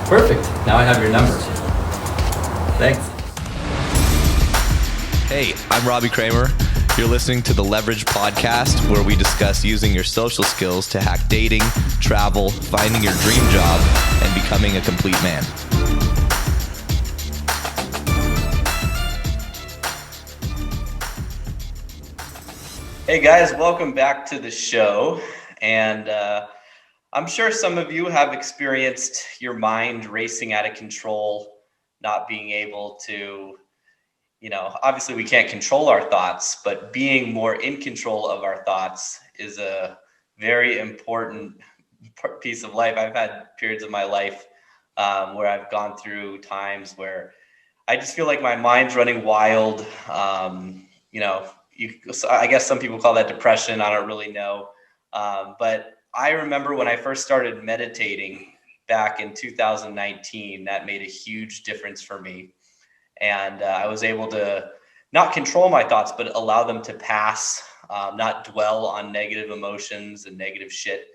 Perfect. Now I have your number. Thanks. Hey, I'm Robbie Kramer. You're listening to the Leverage Podcast, where we discuss using your social skills to hack dating, travel, finding your dream job, and becoming a complete man. Hey guys, welcome back to the show. And I'm sure some of you have experienced your mind racing out of control, not being able to, obviously we can't control our thoughts, but being more in control of our thoughts is a very important piece of life. I've had periods of my life where I've gone through times where I just feel like my mind's running wild. I guess some people call that depression. I don't really know. But I remember when I first started meditating back in 2019, that made a huge difference for me. And I was able to not control my thoughts, but allow them to pass, not dwell on negative emotions and negative shit.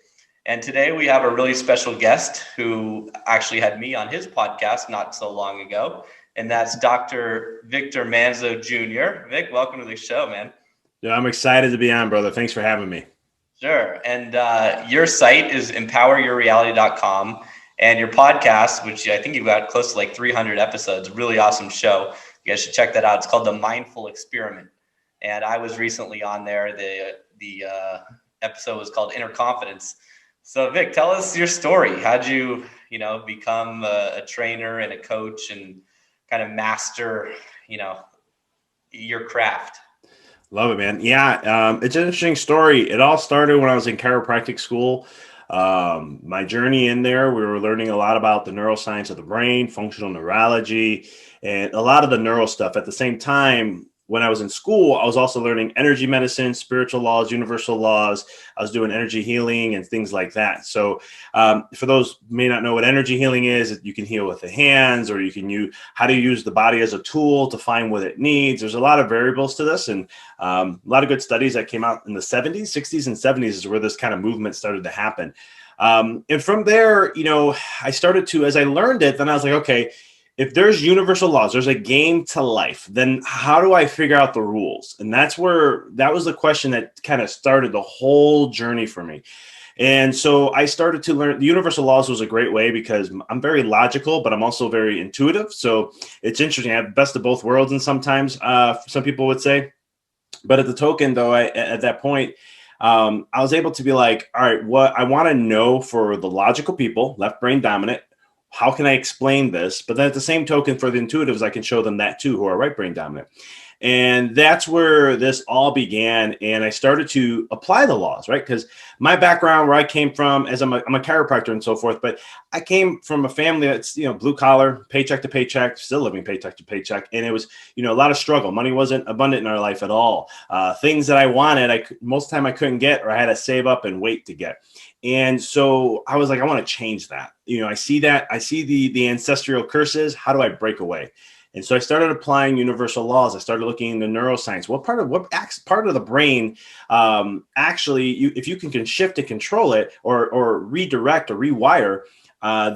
And today we have a really special guest who actually had me on his podcast not so long ago. And that's Dr. Victor Manzo Jr. Vic, welcome to the show, man. Yeah, I'm excited to be on, brother. Thanks for having me. Sure. And your site is empoweryourreality.com, and your podcast, which I think you've got close to like 300 episodes, really awesome show. You guys should check that out. It's called The Mindful Experiment. And I was recently on there. The episode was called Inner Confidence. So Vic, tell us your story. How'd you, become a trainer and a coach and kind of master, your craft? Love it, man. Yeah, it's an interesting story. It all started when I was in chiropractic school. My journey in there, we were learning a lot about the neuroscience of the brain, functional neurology, and a lot of the neural stuff. At the same time, when I was in school, I was also learning energy medicine, spiritual laws, universal laws. I was doing energy healing and things like that. So for those who may not know what energy healing is, you can heal with the hands, or you can use how to use the body as a tool to find what it needs. There's a lot of variables to this, and a lot of good studies that came out in the 70s, 60s, and 70s is where this kind of movement started to happen. And from there, I started to, as I learned it, then I was like, okay, if there's universal laws, there's a game to life, then how do I figure out the rules? And that was the question that kind of started the whole journey for me. And so I started to learn the universal laws was a great way because I'm very logical, but I'm also very intuitive. So it's interesting. I have the best of both worlds. And sometimes some people would say, but at the token though, at that point, I was able to be like, all right, what I want to know for the logical people, left brain dominant, how can I explain this? But then at the same token for the intuitives, I can show them that too, who are right brain dominant. And that's where this all began. And I started to apply the laws, right? Because my background, where I came from, as I'm a chiropractor and so forth, but I came from a family that's, blue collar, paycheck to paycheck, still living paycheck to paycheck. And it was, a lot of struggle. Money wasn't abundant in our life at all. Things that I wanted, most of the time I couldn't get, or I had to save up and wait to get. And so I was like, I want to change that. I see the ancestral curses. How do I break away? And so I started applying universal laws. I started looking into neuroscience. What part of the brain actually, if you can shift and control it or redirect or rewire,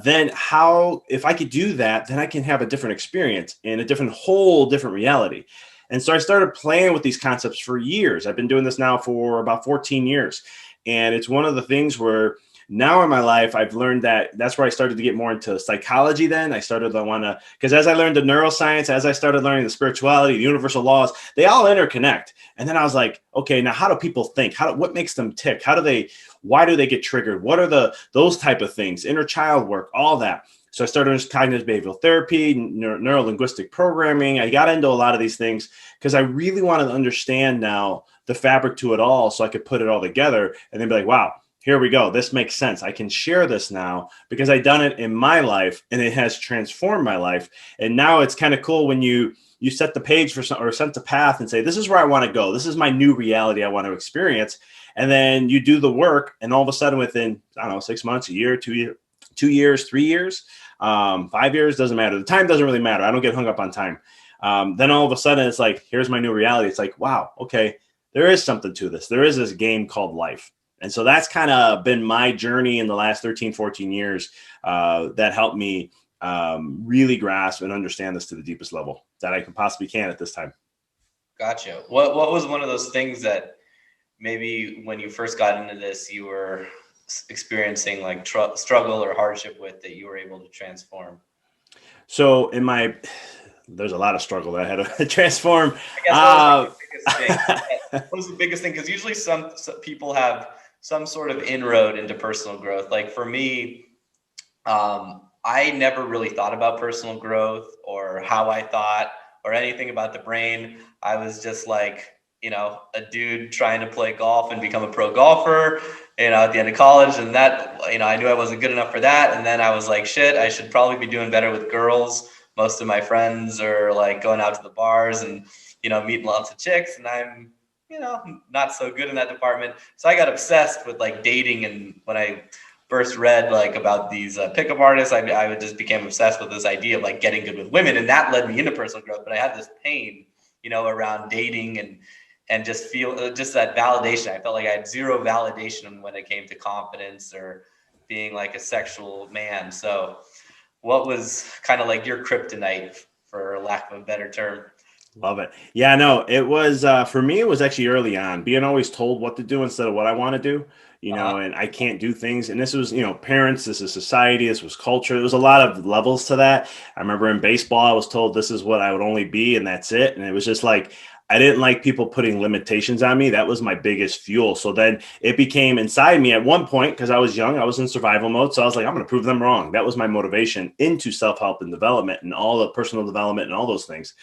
then how, if I could do that, then I can have a different experience and a whole different reality. And so I started playing with these concepts for years. I've been doing this now for about 14 years. And it's one of the things where now in my life, I've learned that's where I started to get more into psychology. Then I started to want to, because as I learned the neuroscience, as I started learning the spirituality, the universal laws, they all interconnect. And then I was like, okay, now how do people think? What makes them tick? Why do they get triggered? What are those type of things? Inner child work, all that. So I started cognitive behavioral therapy, neuro-linguistic programming. I got into a lot of these things because I really wanted to understand now the fabric to it all, so I could put it all together and then be like, wow, here we go. This makes sense. I can share this now because I've done it in my life and it has transformed my life. And now it's kind of cool when you set the page for some, or set the path and say, this is where I want to go. This is my new reality I want to experience. And then you do the work, and all of a sudden within, 6 months, a year, 2 years, 3 years, 5 years, doesn't matter. The time doesn't really matter. I don't get hung up on time. Then all of a sudden it's like, here's my new reality. It's like, wow, okay, there is something to this. There is this game called life. And so that's kind of been my journey in the last 13, 14 years that helped me really grasp and understand this to the deepest level that I can possibly can at this time. Gotcha. What was one of those things that maybe when you first got into this, you were experiencing like struggle or hardship with that you were able to transform? So there's a lot of struggle that I had to transform. I guess what was like the biggest thing? What was the biggest thing? Because usually some people have some sort of inroad into personal growth. Like for me, I never really thought about personal growth or how I thought or anything about the brain. I was just like, a dude trying to play golf and become a pro golfer, at the end of college. And that, I knew I wasn't good enough for that. And then I was like, shit, I should probably be doing better with girls. Most of my friends are like going out to the bars and, meeting lots of chicks. And I'm, not so good in that department. So I got obsessed with like dating. And when I first read like about these pickup artists, I just became obsessed with this idea of like getting good with women. And that led me into personal growth. But I had this pain, around dating and just feel just that validation. I felt like I had zero validation when it came to confidence or being like a sexual man. So what was kind of like your kryptonite, for lack of a better term? Love it. Yeah, no, it was, for me, it was actually early on, being always told what to do instead of what I want to do, and I can't do things. And this was, parents, this is society, this was culture. There was a lot of levels to that. I remember in baseball, I was told this is what I would only be, and that's it. And it was just like, I didn't like people putting limitations on me. That was my biggest fuel. So then it became inside me at one point, because I was young, I was in survival mode. So I was like, I'm going to prove them wrong. That was my motivation into self-help and development and all the personal development and all those things.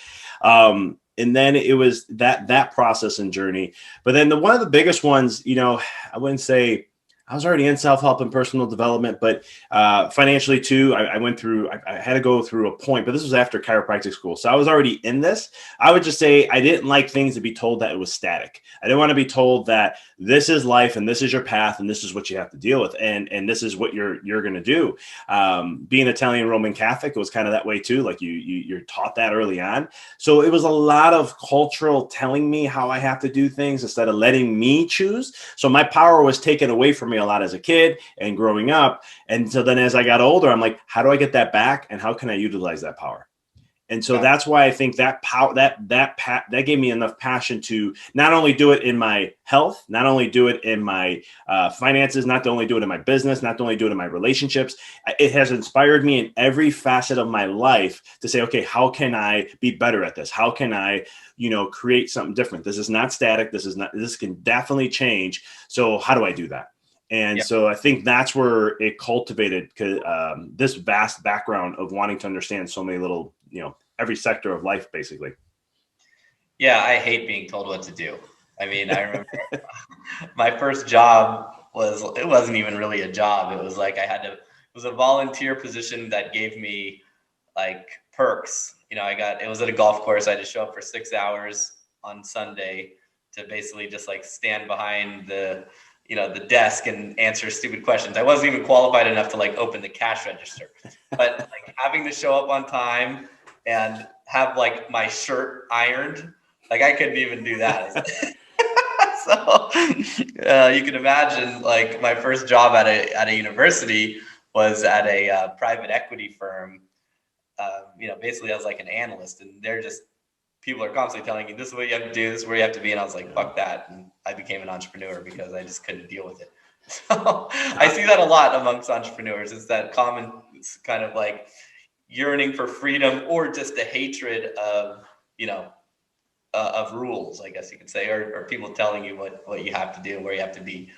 And then it was that process and journey. But then one of the biggest ones, I wouldn't say I was already in self-help and personal development, but financially too, I went through, I had to go through a point, but this was after chiropractic school. So I was already in this. I would just say I didn't like things to be told that it was static. I didn't want to be told that this is life and this is your path and this is what you have to deal with. And this is what you're going to do. Being Italian Roman Catholic, it was kind of that way too. Like you're taught that early on. So it was a lot of cultural telling me how I have to do things instead of letting me choose. So my power was taken away from me a lot as a kid and growing up. And so then as I got older, I'm like, how do I get that back? And how can I utilize that power? And so that's why I think that power, that gave me enough passion to not only do it in my health, not only do it in my finances, not to only do it in my business, not to only do it in my relationships. It has inspired me in every facet of my life to say, okay, how can I be better at this? How can I, create something different? This is not static. This can definitely change. So how do I do that? And so I think that's where it cultivated this vast background of wanting to understand so many little, every sector of life, basically. Yeah, I hate being told what to do. I mean, I remember my first job it wasn't even really a job. It was like it was a volunteer position that gave me like perks. It was at a golf course. I had to show up for 6 hours on Sunday to basically just like stand behind the desk and answer stupid questions. I wasn't even qualified enough to like open the cash register, but like having to show up on time and have like my shirt ironed, like I couldn't even do that. So you can imagine like my first job at a university was at a private equity firm. Basically I was like an analyst, and people are constantly telling you, this is what you have to do, this is where you have to be. And I was like, fuck that. And I became an entrepreneur because I just couldn't deal with it. So I see that a lot amongst entrepreneurs. It's that common kind of like yearning for freedom or just a hatred of, of rules, I guess you could say, or people telling you what you have to do and where you have to be.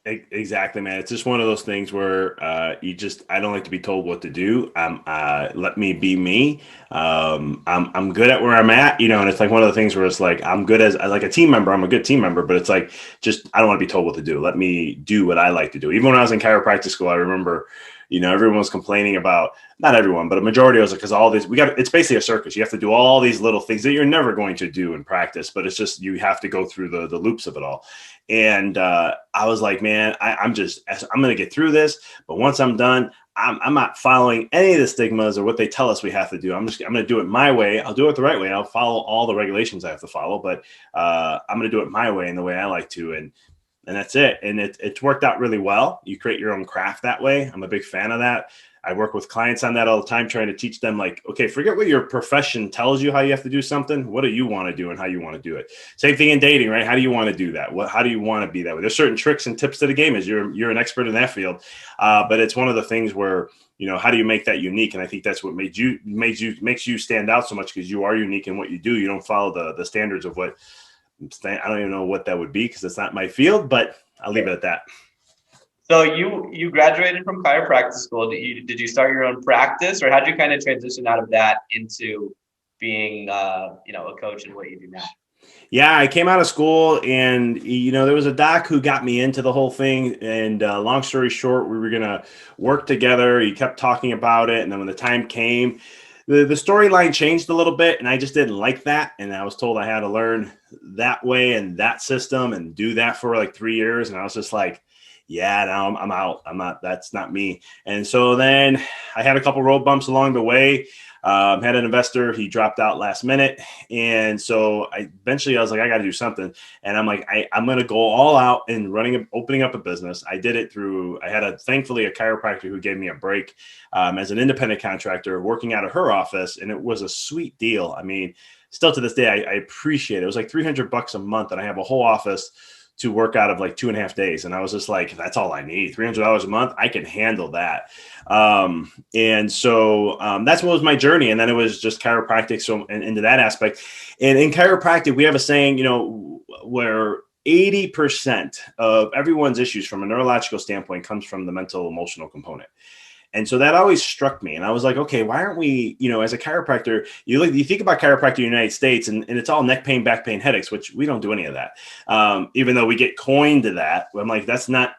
Exactly, man. It's just one of those things where I don't like to be told what to do. Let me be me. I'm good at where I'm at, and it's like one of the things where it's like, I'm good as like a team member. I'm a good team member, but it's like, I don't want to be told what to do. Let me do what I like to do. Even when I was in chiropractic school, I remember, everyone was complaining about, not everyone, but a majority was like, because all these, it's basically a circus. You have to do all these little things that you're never going to do in practice, but it's just, you have to go through the loops of it all. And I was like, man, I'm going to get through this. But once I'm done, I'm not following any of the stigmas or what they tell us we have to do. I'm going to do it my way. I'll do it the right way. I'll follow all the regulations I have to follow, but I'm going to do it my way and the way I like to. And that's it. And it's worked out really well. You create your own craft that way. I'm a big fan of that. I work with clients on that all the time, trying to teach them like, okay, forget what your profession tells you how you have to do something. What do you want to do and how you want to do it? Same thing in dating, right? How do you want to do that? How do you want to be that way? There's certain tricks and tips to the game, as you're an expert in that field. But it's one of the things where, how do you make that unique? And I think that's what makes you stand out so much, because you are unique in what you do. You don't follow the standards of what, I don't even know what that would be, because it's not my field, but I'll leave it at that. So you graduated from chiropractic school. Did you start your own practice, or how did you kind of transition out of that into being a coach in what you do now? Yeah, I came out of school, and there was a doc who got me into the whole thing. And long story short, we were gonna work together. He kept talking about it, and then when the time came, the storyline changed a little bit, and I just didn't like that. And I was told I had to learn that way and that system and do that for like 3 years, and I was just like, yeah, no, I'm out. I'm not, that's not me. And so then I had a couple road bumps along the way. Had an investor, he dropped out last minute. And so eventually I was like, I got to do something. And I'm like, I'm going to go all out in opening up a business. I did it I had thankfully a chiropractor who gave me a break as an independent contractor working out of her office. And it was a sweet deal. I mean, still to this day, I appreciate it. It was like $300 a month, and I have a whole office to work out of like 2.5 days. And I was just like, that's all I need. $300 a month. I can handle that. And so that's what was my journey. And then it was just chiropractic. So and into that aspect. And in chiropractic, we have a saying, where 80% of everyone's issues from a neurological standpoint comes from the mental emotional component. And so that always struck me. And I was like, okay, why aren't we, as a chiropractor, you think about chiropractic in the United States, and it's all neck pain, back pain, headaches, which we don't do any of that. Even though we get coined to that, I'm like,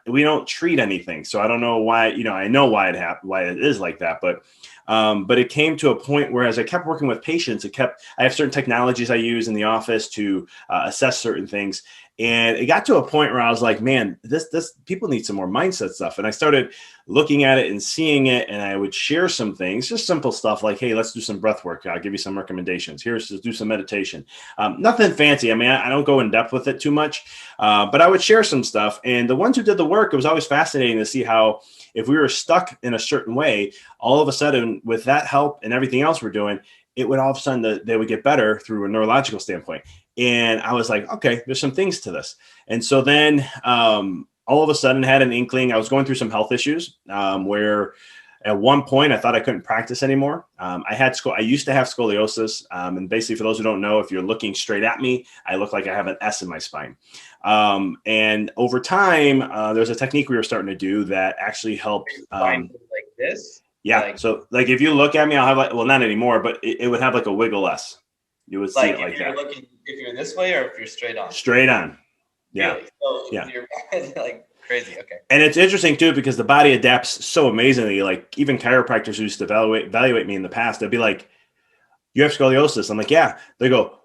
we don't treat anything. So I don't know why, I know why it is like that. But it came to a point where as I kept working with patients, I have certain technologies I use in the office to assess certain things. And it got to a point where I was like, man, this people need some more mindset stuff. And I started looking at it and seeing it, and I would share some things, just simple stuff like, hey, let's do some breath work. I'll give you some recommendations. Here's to do some meditation. Nothing fancy. I mean, I don't go in depth with it too much, but I would share some stuff. And the ones who did the work, it was always fascinating to see how if we were stuck in a certain way, all of a sudden with that help and everything else we're doing, it would all of a sudden they would get better through a neurological standpoint. And I was like, okay, there's some things to this. And so then all of a sudden had an inkling. I was going through some health issues where at one point I thought I couldn't practice anymore. I used to have scoliosis. And basically, for those who don't know, if you're looking straight at me, I look like I have an S in my spine. And over time, there's a technique we were starting to do that actually helped. Like this? Yeah. So like if you look at me, I'll have not anymore, but it would have like a wiggle S. You would see it like that. If you're this way or if you're straight on? Straight on. Yeah. Really? So yeah. You're like crazy. Okay. And it's interesting too, because the body adapts so amazingly. Like even chiropractors who used to evaluate me in the past, they'd be like, you have scoliosis. I'm like, yeah. They go,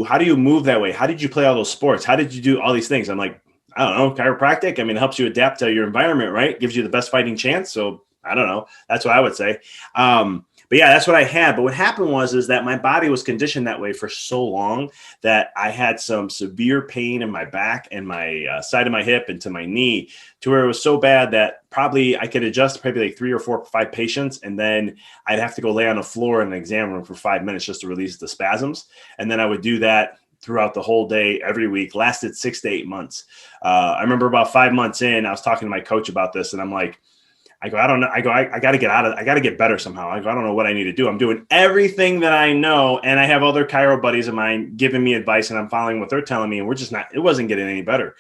how do you move that way? How did you play all those sports? How did you do all these things? I'm like, I don't know, chiropractic. I mean, it helps you adapt to your environment, right? Gives you the best fighting chance. So I don't know. That's what I would say. But yeah, that's what I had. But what happened is that my body was conditioned that way for so long that I had some severe pain in my back and my side of my hip and to my knee, to where it was so bad that probably I could adjust probably like 3 or 4 or 5 patients. And then I'd have to go lay on the floor in an exam room for 5 minutes just to release the spasms. And then I would do that throughout the whole day, every week, lasted 6 to 8 months. I remember about 5 months in, I was talking to my coach about this, and I'm like, I don't know. I got to get I got to get better somehow. I don't know what I need to do. I'm doing everything that I know. And I have other chiro buddies of mine giving me advice, and I'm following what they're telling me. And it wasn't getting any better.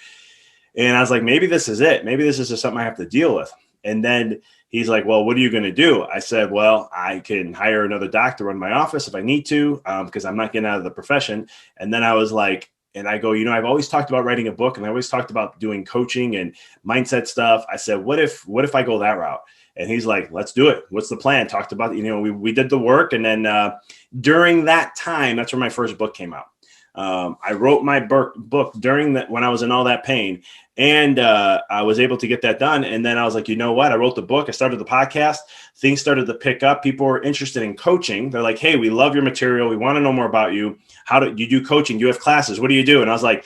And I was like, maybe this is it. Maybe this is just something I have to deal with. And then he's like, well, what are you going to do? I said, well, I can hire another doctor to run my office if I need to, because I'm not getting out of the profession. And then I was like, and I go, I've always talked about writing a book, and I always talked about doing coaching and mindset stuff. I said, what if I go that route? And he's like, let's do it. What's the plan? Talked about, we did the work. And then during that time, that's where my first book came out. I wrote my book during that, when I was in all that pain, and I was able to get that done. And then I was like, you know what? I wrote the book. I started the podcast. Things started to pick up. People were interested in coaching. They're like, hey, we love your material. We want to know more about you. How do you do coaching? Do you have classes? What do you do? And I was like,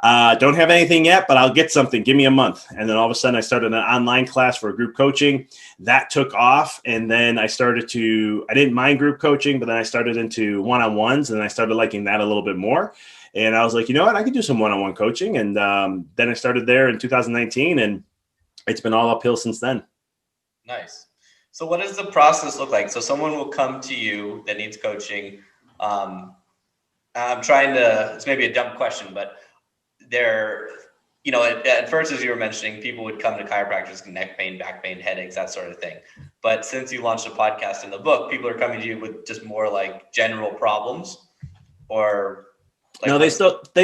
Don't have anything yet, but I'll get something. Give me a month. And then all of a sudden I started an online class for group coaching that took off. And then I didn't mind group coaching, but then I started into one-on-ones and I started liking that a little bit more. And I was like, you know what, I could do some one-on-one coaching. And then I started there in 2019 and it's been all uphill since then. Nice. So what does the process look like? So someone will come to you that needs coaching. It's maybe a dumb question, but at first, as you were mentioning, people would come to chiropractors, neck pain, back pain, headaches, that sort of thing. But since you launched a podcast in the book, people are coming to you with just more like general problems, or like no, they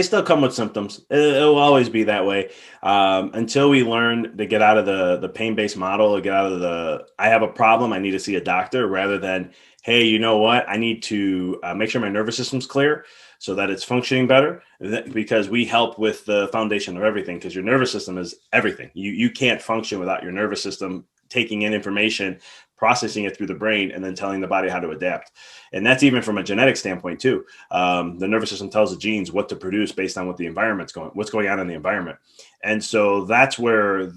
still come with symptoms. It will always be that way until we learn to get out of the pain-based model, or get out of I have a problem, I need to see a doctor, rather than, hey, you know what, I need to make sure my nervous system's clear so that it's functioning better, because we help with the foundation of everything, because your nervous system is everything. You can't function without your nervous system taking in information, processing it through the brain, and then telling the body how to adapt. And that's even from a genetic standpoint too. The nervous system tells the genes what to produce based on what's going on in the environment. And so that's where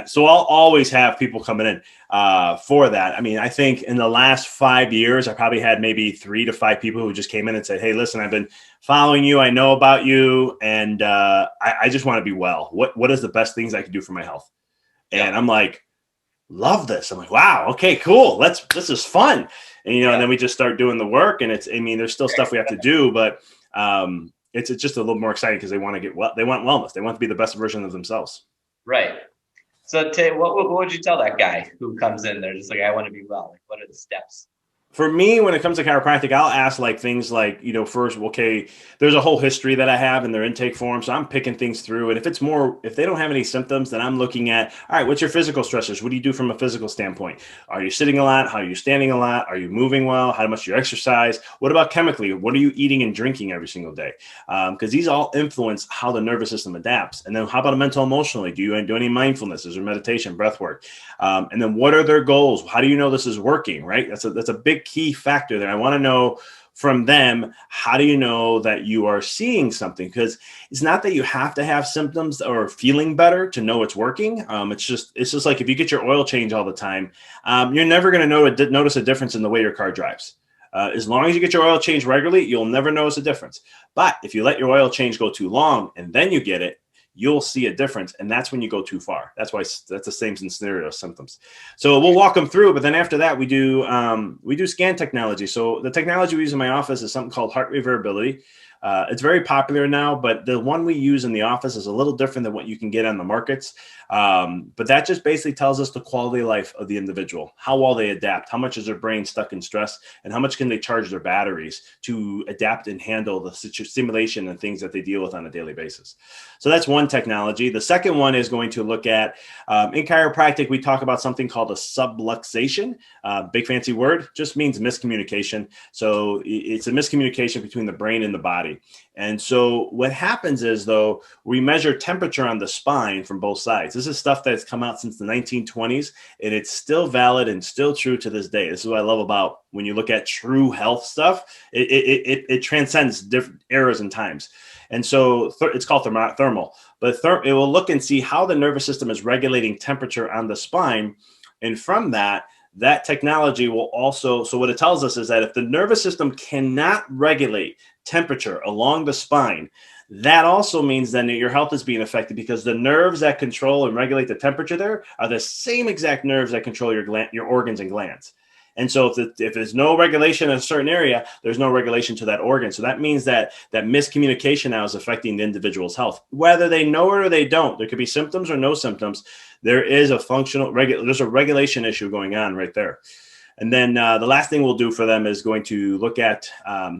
so I'll always have people coming in for that. I mean, I think in the last 5 years, I probably had maybe 3 to 5 people who just came in and said, hey, listen, I've been following you. I know about you. And I just want to be well. What is the best things I can do for my health? And I'm like, love this. I'm like, wow, okay, cool. This is fun. And, and then we just start doing the work, and there's still stuff we have to do, but it's just a little more exciting because they want to get well. They want wellness. They want to be the best version of themselves. Right. So what would you tell that guy who comes in there just like, I want to be well? Like, what are the steps? For me, when it comes to chiropractic, I'll ask things like, first, okay, there's a whole history that I have in their intake form. So I'm picking things through. And if they don't have any symptoms, then I'm looking at, all right, what's your physical stressors? What do you do from a physical standpoint? Are you sitting a lot? How are you standing a lot? Are you moving well? How much do you exercise? What about chemically? What are you eating and drinking every single day? Because these all influence how the nervous system adapts. And then how about mental, emotionally? Do you do any mindfulness? Is there meditation, breath work? And then what are their goals? How do you know this is working, right? That's a big key factor there. I want to know from them, how do you know that you are seeing something? Because it's not that you have to have symptoms or feeling better to know it's working. It's just like if you get your oil change all the time, you're never going to notice a difference in the way your car drives. As long as you get your oil change regularly, you'll never notice a difference. But if you let your oil change go too long and then you get it, you'll see a difference. And that's when you go too far. That's the same scenario of symptoms. So we'll walk them through, but then after that, we do scan technology. So the technology we use in my office is something called heart rate variability. It's very popular now, but the one we use in the office is a little different than what you can get on the markets. But that just basically tells us the quality of life of the individual, how well they adapt, how much is their brain stuck in stress, and how much can they charge their batteries to adapt and handle the stimulation and things that they deal with on a daily basis. So that's one technology. The second one is going to look at, in chiropractic, we talk about something called a subluxation. Big fancy word, just means miscommunication. So it's a miscommunication between the brain and the body. And so what happens is, though, we measure temperature on the spine from both sides. This is stuff that's come out since the 1920s, and it's still valid and still true to this day. This is what I love about when you look at true health stuff. It transcends different eras and times. And so it's called thermal. But it will look and see how the nervous system is regulating temperature on the spine. And from that technology will also, so what it tells us is that if the nervous system cannot regulate temperature along the spine, that also means then that your health is being affected, because the nerves that control and regulate the temperature there are the same exact nerves that control your organs and glands. And so if there's no regulation in a certain area, there's no regulation to that organ. So that means that miscommunication now is affecting the individual's health, whether they know it or they don't. There could be symptoms or no symptoms. There is there's a regulation issue going on right there. And then the last thing we'll do for them is going to look at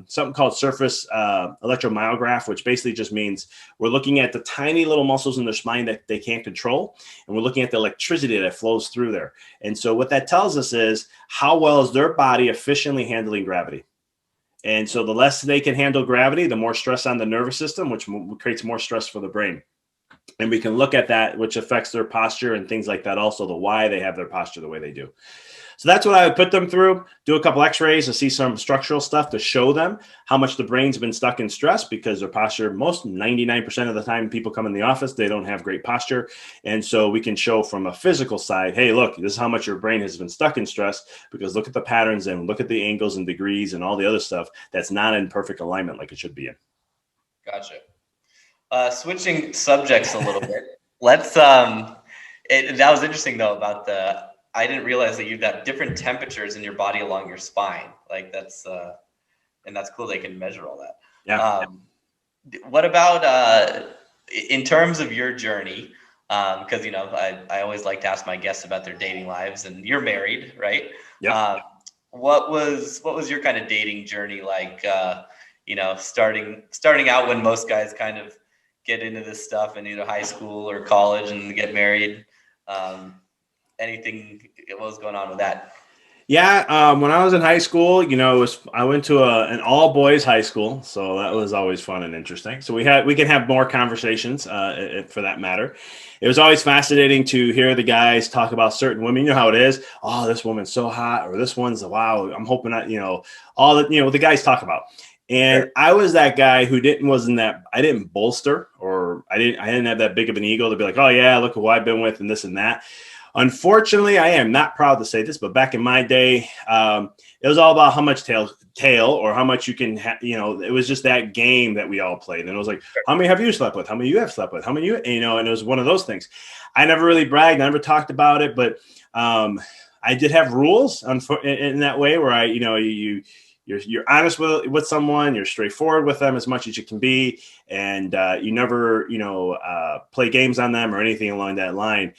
something called surface electromyograph, which basically just means we're looking at the tiny little muscles in their spine that they can't control. And we're looking at the electricity that flows through there. And so what that tells us is how well is their body efficiently handling gravity. And so the less they can handle gravity, the more stress on the nervous system, which creates more stress for the brain. And we can look at that, which affects their posture and things like that. Also, the why they have their posture the way they do. So that's what I would put them through, do a couple x-rays to see some structural stuff to show them how much the brain's been stuck in stress, because their posture, most 99% of the time people come in the office, they don't have great posture. And so we can show from a physical side, hey, look, this is how much your brain has been stuck in stress, because look at the patterns and look at the angles and degrees and all the other stuff that's not in perfect alignment like it should be in. Gotcha. Switching subjects a little bit. Let's that was interesting though about I didn't realize that you've got different temperatures in your body along your spine. Like that's and that's cool. They can measure all that. Yeah. What about in terms of your journey? Because I always like to ask my guests about their dating lives, and you're married, right? Yeah. What was your kind of dating journey like? Starting out when most guys kind of get into this stuff in either high school or college and get married. What was going on with that? Yeah, when I was in high school, I went to an all boys high school, so that was always fun and interesting. So we can have more conversations for that matter. It was always fascinating to hear the guys talk about certain women. You know how it is. Oh, this woman's so hot, or this one's wow. I'm hoping that all that the guys talk about. And sure. I was that guy who I didn't bolster, or I didn't have that big of an ego to be like, oh yeah, look who I've been with and this and that. Unfortunately, I am not proud to say this, but back in my day, it was all about how much tail or how much you can, it was just that game that we all played. And it was like, how many have you slept with? How many you have slept with? How many and it was one of those things. I never really bragged. I never talked about it, but I did have rules in that way where you're honest with someone, you're straightforward with them as much as you can be, and you never, play games on them or anything along that line.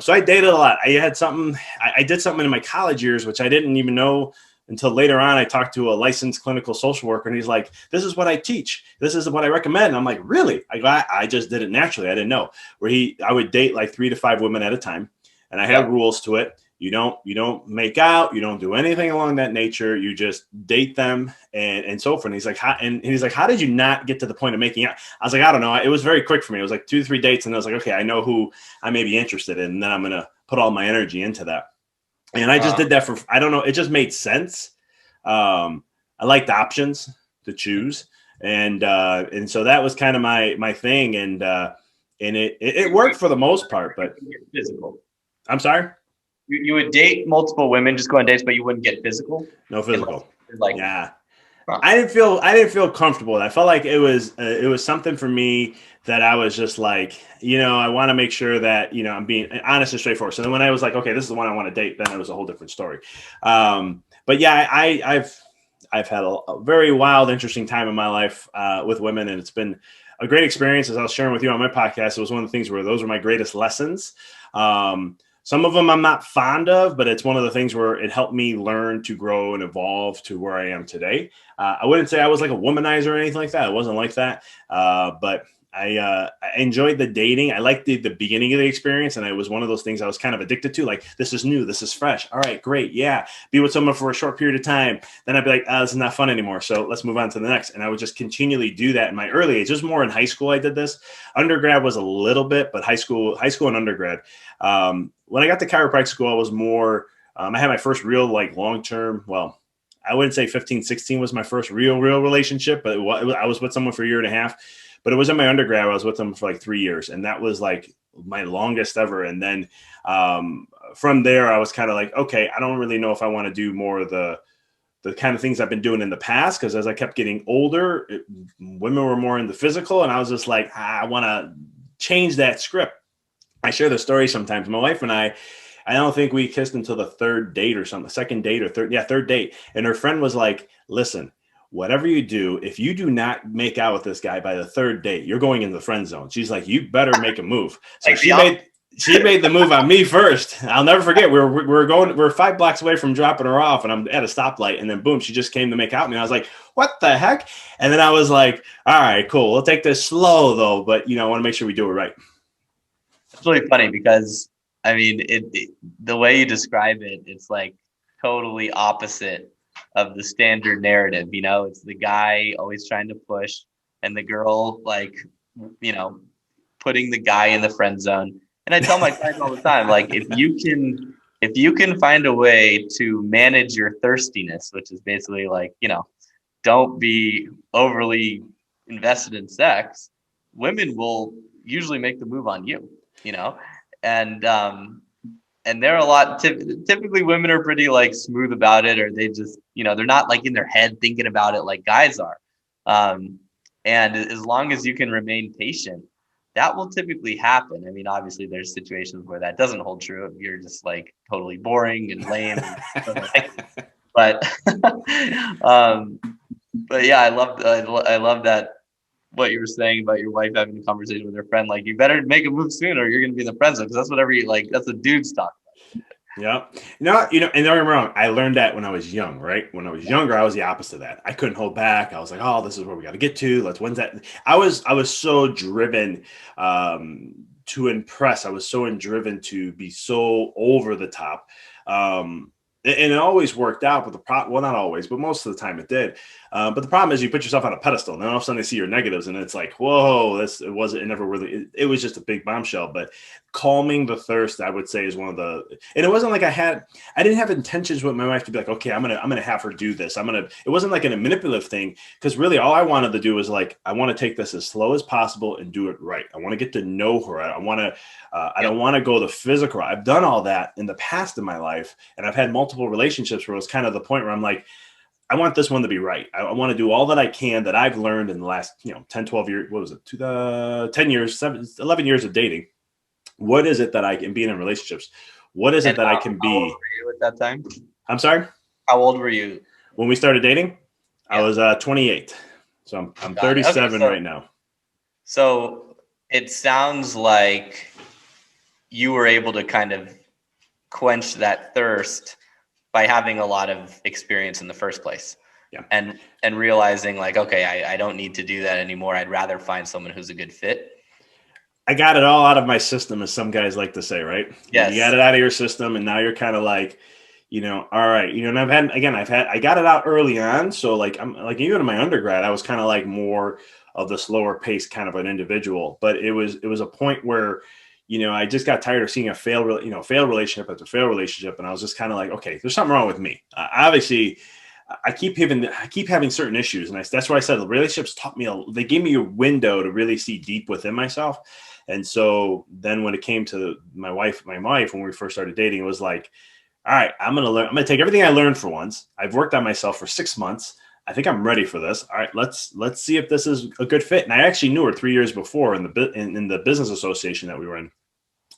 So I dated a lot. I did something in my college years, which I didn't even know until later on. I talked to a licensed clinical social worker, and he's like, this is what I teach. This is what I recommend. And I'm like, really? I just did it naturally. I didn't know. I would date like 3 to 5 women at a time, and I had rules to it. You don't make out. You don't do anything along that nature. You just date them and so forth. And he's like, how did you not get to the point of making out? I was like, I don't know. It was very quick for me. It was like 2 to 3 dates. And I was like, okay, I know who I may be interested in. And then I'm going to put all my energy into that. And I just did that I don't know. It just made sense. I liked options to choose. And so that was kind of my thing. And it worked for the most part, but physical. I'm sorry. You would date multiple women, just go on dates, but you wouldn't get physical. No physical. Yeah. Huh. I didn't feel comfortable. I felt like it was something for me that I was just like, I want to make sure that, I'm being honest and straightforward. So then when I was like, okay, this is the one I want to date, then it was a whole different story. But yeah, I've had a very wild, interesting time in my life with women, and it's been a great experience. As I was sharing with you on my podcast, it was one of the things where those were my greatest lessons. Some of them I'm not fond of, but it's one of the things where it helped me learn to grow and evolve to where I am today. I wouldn't say I was like a womanizer or anything like that. It wasn't like that. But I enjoyed the dating. I liked the beginning of the experience. And it was one of those things I was kind of addicted to. Like, this is new. This is fresh. All right, great. Yeah. Be with someone for a short period of time. Then I'd be like, this is not fun anymore. So let's move on to the next. And I would just continually do that in my early age. Just more in high school I did this. Undergrad was a little bit, but high school and undergrad. When I got to chiropractic school, I was more, I had my first real long-term, I wouldn't say 15, 16 was my first real relationship, but I was with someone for a year and a half, but it was in my undergrad. I was with them for 3 years, and that was my longest ever. And then from there, I was kind of like, okay, I don't really know if I want to do more of the kind of things I've been doing in the past. Cause as I kept getting older, women were more in the physical, and I was just like, I want to change that script. I share the story sometimes. My wife and I don't think we kissed until the third date or something, second date or third date. And her friend was like, listen, whatever you do, if you do not make out with this guy by the third date, you're going into the friend zone. She's like, you better make a move. So she made the move on me first. I'll never forget. We're 5 blocks away from dropping her off, and I'm at a stoplight, and then boom, she just came to make out with me. I was like, what the heck? And then I was like, all right, cool. We'll take this slow though, but I want to make sure we do it right. It's really funny because the way you describe it, it's like totally opposite of the standard narrative. It's the guy always trying to push, and the girl putting the guy in the friend zone. And I tell my clients all the time, if you can if you can find a way to manage your thirstiness, which is basically like, don't be overly invested in sex, women will usually make the move on you, and they're a lot, typically women are pretty like smooth about it, or they just, they're not like in their head thinking about it like guys are. And as long as you can remain patient, that will typically happen. I mean, obviously there's situations where that doesn't hold true. If you're just like totally boring and lame, but, but yeah, I love that, what you were saying about your wife having a conversation with her friend. Like, you better make a move soon or you're going to be in the friend zone. Cause that's whatever that's a dude's talk. Yeah. And don't get me wrong. I learned that when I was young, right? When I was younger, I was the opposite of that. I couldn't hold back. I was like, oh, this is where we got to get to. When's that? I was so driven to impress. I was so driven to be so over the top. And it always worked out, but well, not always, but most of the time it did. But the problem is you put yourself on a pedestal, and then all of a sudden they see your negatives, and it's like, whoa, it never really, it was just a big bombshell. But calming the thirst, I would say, is one of the, and it wasn't like I didn't have intentions with my wife to be like, okay, I'm gonna have her do this. It wasn't like a manipulative thing, because really all I wanted to do was like, I want to take this as slow as possible and do it right. I want to get to know her. I don't want to go the physical. I've done all that in the past in my life, and I've had multiple relationships where it was kind of the point where I'm like, I want this one to be right. I want to do all that I can that I've learned in the last, 10, 12 years. What was it? 10 years, 11 years of dating. What is it that I can be in relationships? What is it that I can be? How old were you at that time? I'm sorry? How old were you? When we started dating? Yeah. I was 28. So I'm 37 right now. So it sounds like you were able to kind of quench that thirst by having a lot of experience in the first place. Yeah. And realizing like, okay, I don't need to do that anymore. I'd rather find someone who's a good fit. I got it all out of my system, as some guys like to say, right? Yes. You got it out of your system, and now you're kind of like, all right, and I got it out early on. So like, I'm like, even in my undergrad, I was kind of like more of the slower pace kind of an individual, but it was a point where, I just got tired of seeing a failed relationship after failed relationship. And I was just kind of like, okay, there's something wrong with me. Obviously I keep having certain issues. And that's why I said the relationships they gave me a window to really see deep within myself. And so then when it came to my wife, when we first started dating, it was like, all right, I'm going to take everything I learned for once. I've worked on myself for 6 months. I think I'm ready for this. All right, let's see if this is a good fit. And I actually knew her 3 years before in the business association that we were in.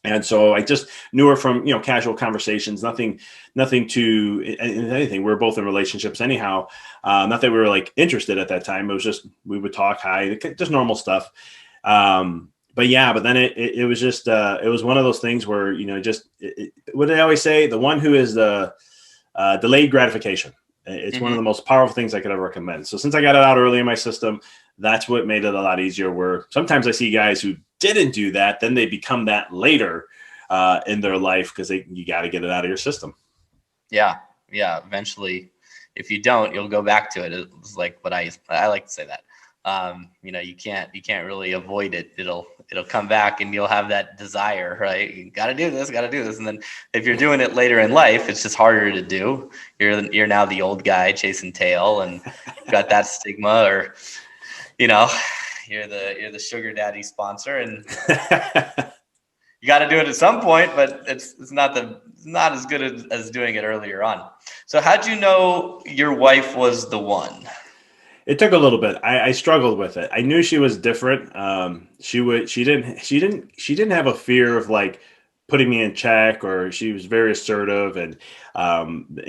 And so I just knew her from, casual conversations, nothing to anything. We were both in relationships anyhow. Not that we were like interested at that time. It was just, we would talk, hi, just normal stuff. But then it was just, it was one of those things where, what did I always say? The one who is the delayed gratification. It's one of the most powerful things I could ever recommend. So since I got it out early in my system, that's what made it a lot easier, where sometimes I see guys who didn't do that, then they become that later in their life, because you got to get it out of your system. Yeah. Eventually, if you don't, you'll go back to it. It's like what I like to say that. You can't really avoid it. It'll come back, and you'll have that desire, right? You got to do this. And then if you're doing it later in life, it's just harder to do. You're now the old guy chasing tail, and you've got that stigma, or, you're the sugar daddy sponsor, and you got to do it at some point, but it's not as good as doing it earlier on. So how'd you know your wife was the one? It took a little bit. I struggled with it. I knew she was different. She didn't have a fear of like putting me in check, or she was very assertive, and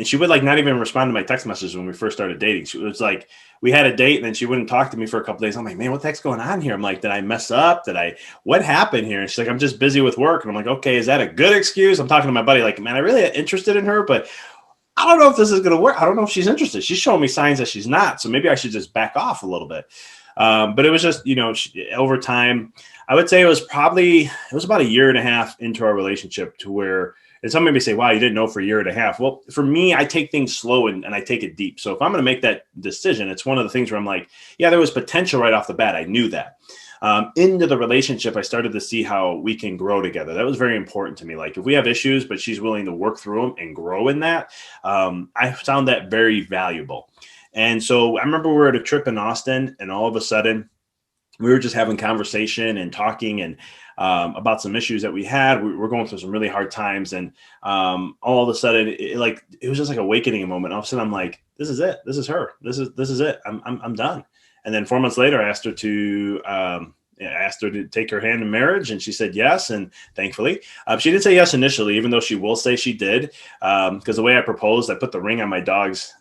she would like not even respond to my text messages when we first started dating. She was like, we had a date, and then she wouldn't talk to me for a couple of days. I'm like, man, what the heck's going on here? I'm like, did I mess up? What happened here? And she's like, I'm just busy with work. And I'm like, okay, is that a good excuse? I'm talking to my buddy, like, man, I really interested in her, but I don't know if this is going to work. I don't know if she's interested. She's showing me signs that she's not. So maybe I should just back off a little bit. But it was just, over time, I would say it was about a year and a half into our relationship to where, and some maybe say, wow, you didn't know for a year and a half. Well, for me, I take things slow and I take it deep. So if I'm going to make that decision, it's one of the things where I'm like, yeah, there was potential right off the bat. I knew that. into the relationship, I started to see how we can grow together. That was very important to me. Like if we have issues, but she's willing to work through them and grow in that, I found that very valuable. And so I remember we were at a trip in Austin, and all of a sudden we were just having conversation and talking and about some issues that we had. We were going through some really hard times, and all of a sudden, it was just like awakening moment. All of a sudden, I'm like, "This is it. This is her. This is it. I'm done." And then 4 months later, I asked her to take her hand in marriage, and she said yes. And thankfully, she didn't say yes initially, even though she will say she did, because the way I proposed, I put the ring on my dog's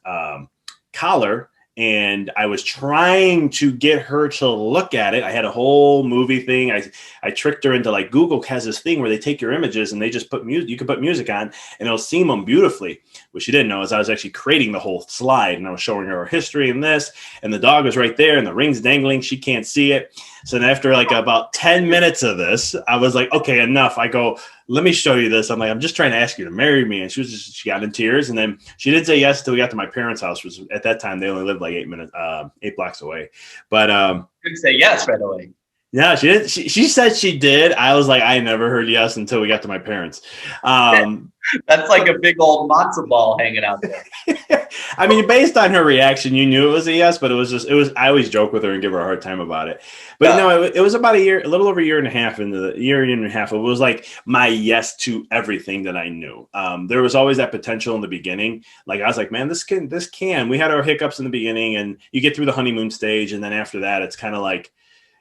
collar. And I was trying to get her to look at it. I had a whole movie thing. I tricked her into, like, Google has this thing where they take your images and they just put music. You can put music on and it'll seam them beautifully. What she didn't know is I was actually creating the whole slide, and I was showing her history and this, and the dog was right there and the ring's dangling. She can't see it. So then after like about 10 minutes of this, I was like, okay, enough. I go, let me show you this. I'm like, I'm just trying to ask you to marry me. And she got in tears. And then she didn't say yes until we got to my parents' house, which at that time they only lived like 8 blocks away. But didn't say yes right away. yeah, she did. She said she did. I was like, I never heard yes until we got to my parents. That's like a big old matzo ball hanging out there. I mean, based on her reaction, you knew it was a yes, but it was, I always joke with her and give her a hard time about it. But no, it was about a little over a year and a half into the year and a half. It was like my yes to everything that I knew. There was always that potential in the beginning. Like, I was like, man, this can, we had our hiccups in the beginning, and you get through the honeymoon stage. And then after that, it's kind of like,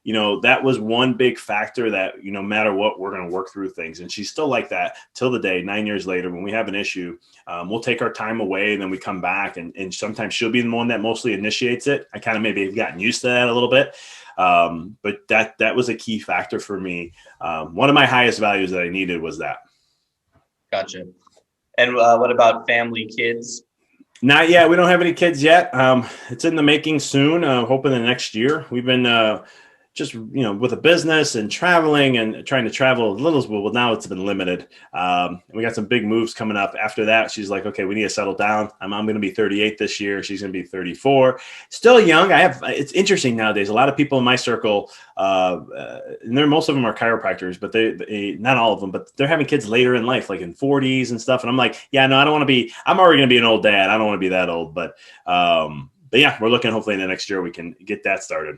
that was one big factor that, no matter what, we're going to work through things. And she's still like that till the day, 9 years later, when we have an issue, we'll take our time away, and then we come back, and sometimes she'll be the one that mostly initiates it. I kind of maybe have gotten used to that a little bit. But that was a key factor for me. One of my highest values that I needed was that. Gotcha. And what about family, kids? Not yet. We don't have any kids yet. It's in the making soon. Hoping the next year. We've been, just, with a business and traveling and trying to travel a little, well, now it's been limited. We got some big moves coming up. After that, she's like, okay, we need to settle down. I'm going to be 38 this year. She's going to be 34. Still young. It's interesting nowadays. A lot of people in my circle, and most of them are chiropractors, but they not all of them, but they're having kids later in life, like in 40s and stuff. And I'm like, yeah, no, I don't want to be, I'm already going to be an old dad. I don't want to be that old, but yeah, we're looking, hopefully in the next year we can get that started.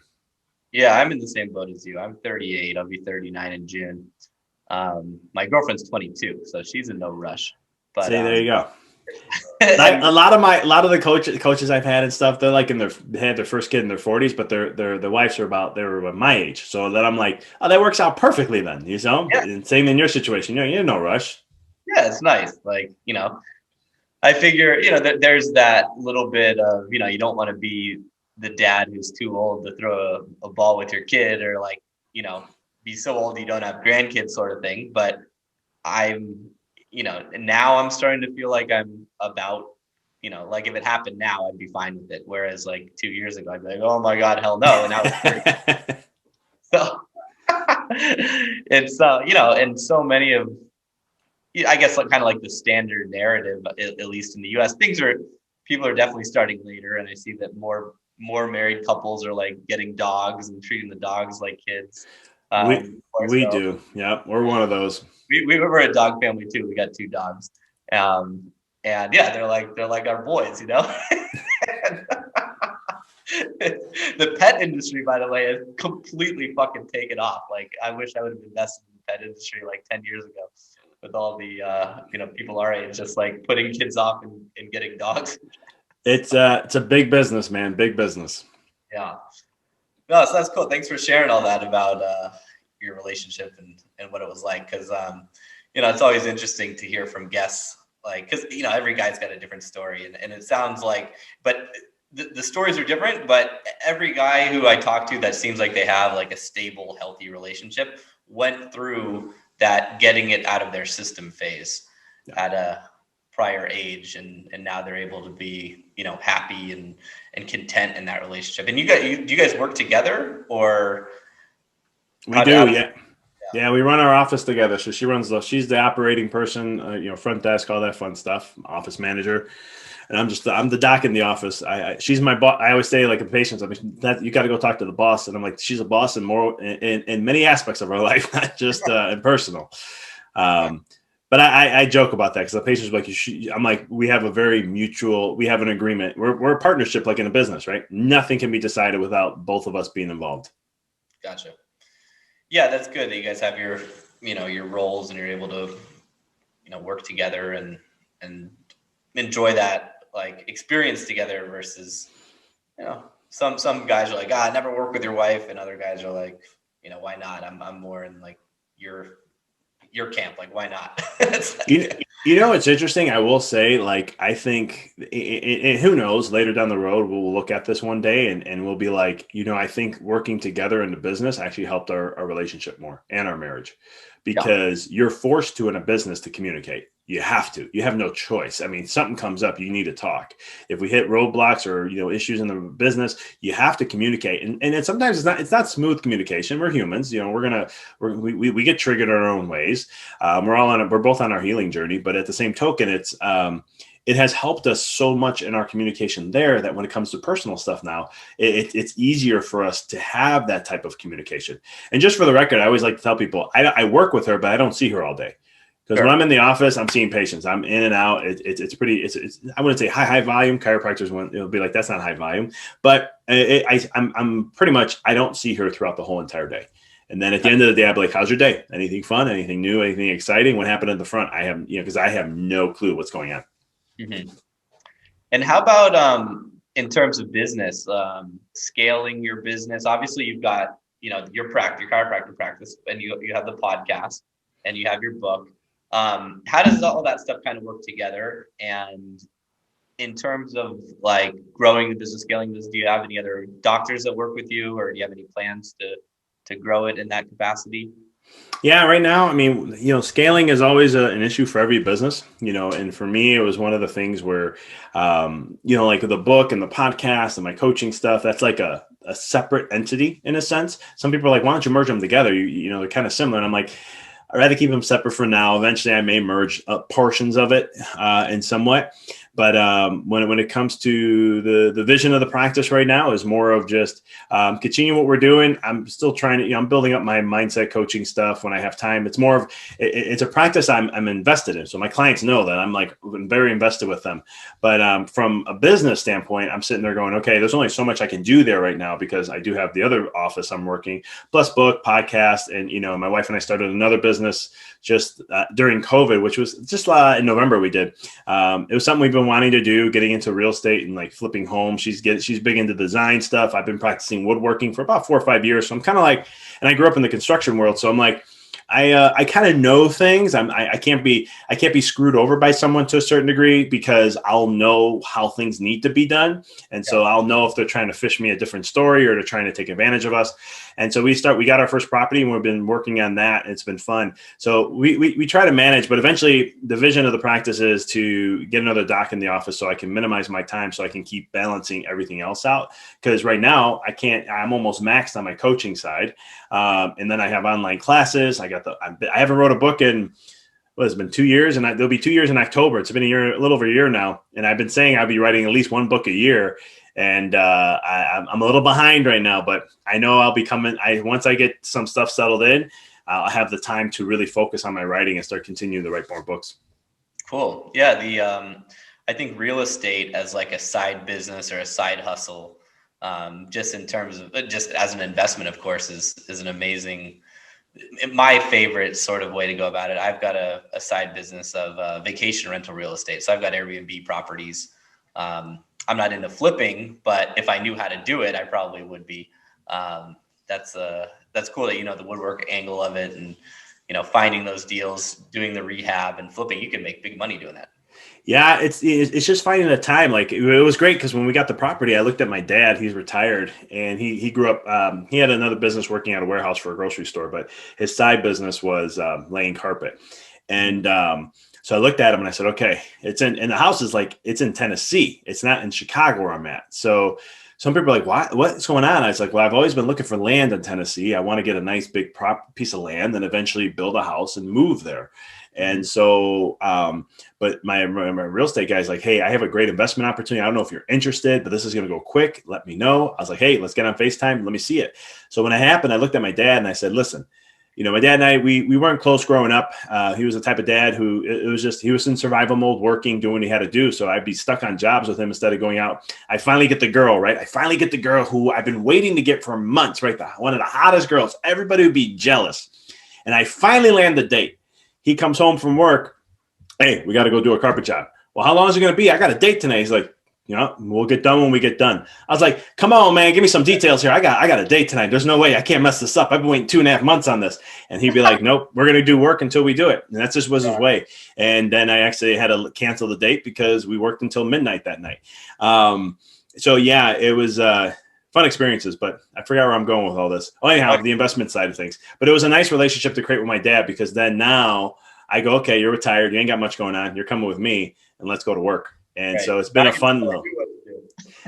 Yeah, I'm in the same boat as you. I'm 38. I'll be 39 in June. My girlfriend's 22, so she's in no rush. But there you go. a lot of the coaches I've had and stuff, they're like they had their first kid in their 40s, but their wives are they were about my age. So then I'm like, oh, that works out perfectly then. Yeah. And same in your situation. You're in no rush. Yeah, it's nice. Like, I figure, there's that little bit of, you don't want to be the dad who's too old to throw a ball with your kid, or like, be so old you don't have grandkids sort of thing. But I'm, now I'm starting to feel like I'm about, like if it happened now, I'd be fine with it. Whereas like 2 years ago, I'd be like, oh my God, hell no. And now it's so it's, and so many of, I guess, like kind of like the standard narrative, at least in the US, people are definitely starting later. And I see that more married couples are like getting dogs and treating the dogs like kids. We do. Yeah. We're one of those. We were a dog family too. We got 2 dogs. And yeah, they're like our boys, The pet industry, by the way, has completely fucking taken off. Like, I wish I would have invested in the pet industry like 10 years ago, with all the people our age just like putting kids off and getting dogs. It's a big business, man. Big business. Yeah. No, so that's cool. Thanks for sharing all that about your relationship and what it was like. Because it's always interesting to hear from guests, like, because every guy's got a different story, and it sounds like, but the stories are different. But every guy who I talk to that seems like they have like a stable, healthy relationship went through that getting it out of their system phase at a prior age, and now they're able to be happy and content in that relationship. And do you guys work together, or we do? Yeah, we run our office together. So she's the operating person, front desk, all that fun stuff, office manager. and I'm the doc in the office. She's my boss. I always say, like, in patients, I mean, that you got to go talk to the boss. And I'm like, she's a boss in more in many aspects of our life, not just in personal. But I joke about that because the patient's like, I'm like, we have an agreement. We're a partnership, like in a business, right? Nothing can be decided without both of us being involved. Gotcha. Yeah, that's good that you guys have your, your roles and you're able to, work together and enjoy that like experience together versus, some guys are like, never work with your wife. And other guys are like, why not? I'm more in like your camp. Like, why not? It's interesting. I will say, like, I think, who knows, later down the road, we'll look at this one day and we'll be like, I think working together in the business actually helped our relationship more and our marriage, because you're forced to in a business to communicate. You have to. You have no choice. I mean, something comes up, you need to talk. If we hit roadblocks or issues in the business, you have to communicate. And sometimes it's not smooth communication. We're humans. We get triggered in our own ways. We're both on our healing journey, but at the same token, it has helped us so much in our communication there that when it comes to personal stuff now, it's easier for us to have that type of communication. And just for the record, I always like to tell people I work with her, but I don't see her all day. Because when I'm in the office, I'm seeing patients. I'm in and out. It's I wouldn't say high volume. Chiropractors it'll be like, that's not high volume. But I'm pretty much, I don't see her throughout the whole entire day. And then at the end of the day, I'll be like, how's your day? Anything fun? Anything new? Anything exciting? What happened at the front? I have, because I have no clue what's going on. Mm-hmm. And how about in terms of business, scaling your business? Obviously, you've got, your chiropractor practice, and you have the podcast and you have your book. How does all that stuff kind of work together? And in terms of like growing the business, scaling this, do you have any other doctors that work with you, or do you have any plans to grow it in that capacity? Yeah, right now, I mean, scaling is always an issue for every business, and for me, it was one of the things where, like the book and the podcast and my coaching stuff, that's like a separate entity in a sense. Some people are like, why don't you merge them together? They're kind of similar. And I'm like, I'd rather keep them separate for now. Eventually, I may merge portions of it in somewhat. But when it comes to the vision of the practice right now is more of just continue what we're doing. I'm still trying to, I'm building up my mindset coaching stuff when I have time. It's more of, it's a practice I'm invested in. So my clients know that I'm like very invested with them. But from a business standpoint, I'm sitting there going, okay, there's only so much I can do there right now because I do have the other office I'm working, plus book, podcast. And, my wife and I started another business just during COVID, which was just in November we did. It was something we've been wanting to do, getting into real estate and like flipping homes. She's big into design stuff. I've been practicing woodworking for about 4 or 5 years. So I'm kind of like, and I grew up in the construction world. So I'm like, I kind of know things. I can't be screwed over by someone to a certain degree because I'll know how things need to be done. And so I'll know if they're trying to fish me a different story or they're trying to take advantage of us. And so we got our first property and we've been working on that. It's been fun. So we try to manage, but eventually the vision of the practice is to get another doc in the office so I can minimize my time so I can keep balancing everything else out. Because right now I'm almost maxed on my coaching side. And then I have online classes. I haven't wrote a book in, it's been 2 years, and there'll be 2 years in October. It's been a little over a year now. And I've been saying I'll be writing at least one book a year. And I'm a little behind right now, but I know I'll be coming. Once I get some stuff settled in, I'll have the time to really focus on my writing and start continuing to write more books. Cool. Yeah. I think real estate as like a side business or a side hustle, just in terms of just as an investment, of course, is an amazing, my favorite sort of way to go about it. I've got a side business of vacation rental real estate. So I've got Airbnb properties. I'm not into flipping, but if I knew how to do it, I probably would be. That's cool that, the woodwork angle of it and, finding those deals, doing the rehab and flipping, you can make big money doing that. Yeah, it's just finding the time. Like it was great because when we got the property, I looked at my dad. He's retired, and he grew up. He had another business working at a warehouse for a grocery store, but his side business was laying carpet. And so I looked at him and I said, okay, and the house is like it's in Tennessee. It's not in Chicago where I'm at. So some people are like, what's going on? I was like, well, I've always been looking for land in Tennessee. I want to get a nice big piece of land and eventually build a house and move there. And so, but my real estate guy's like, hey, I have a great investment opportunity. I don't know if you're interested, but this is going to go quick. Let me know. I was like, hey, let's get on FaceTime. Let me see it. So when it happened, I looked at my dad and I said, listen, my dad and I, we weren't close growing up. He was the type of dad who he was in survival mode, working, doing what he had to do. So I'd be stuck on jobs with him instead of going out. I finally get the girl, right? I finally get the girl who I've been waiting to get for months, right? One of the hottest girls. Everybody would be jealous. And I finally land the date. He comes home from work. Hey, we got to go do a carpet job. Well, how long is it going to be? I got a date tonight. He's like, we'll get done when we get done. I was like, come on, man, give me some details here. I got a date tonight. There's no way I can't mess this up. I've been waiting 2.5 months on this. And he'd be like, nope, we're going to do work until we do it. And that just was his way. And then I actually had to cancel the date because we worked until midnight that night. So yeah, it was fun experiences, but I forgot where I'm going with all this. Oh, anyhow, the investment side of things. But it was a nice relationship to create with my dad, because then now I go, okay, you're retired. You ain't got much going on. You're coming with me and let's go to work. And so it's been a fun.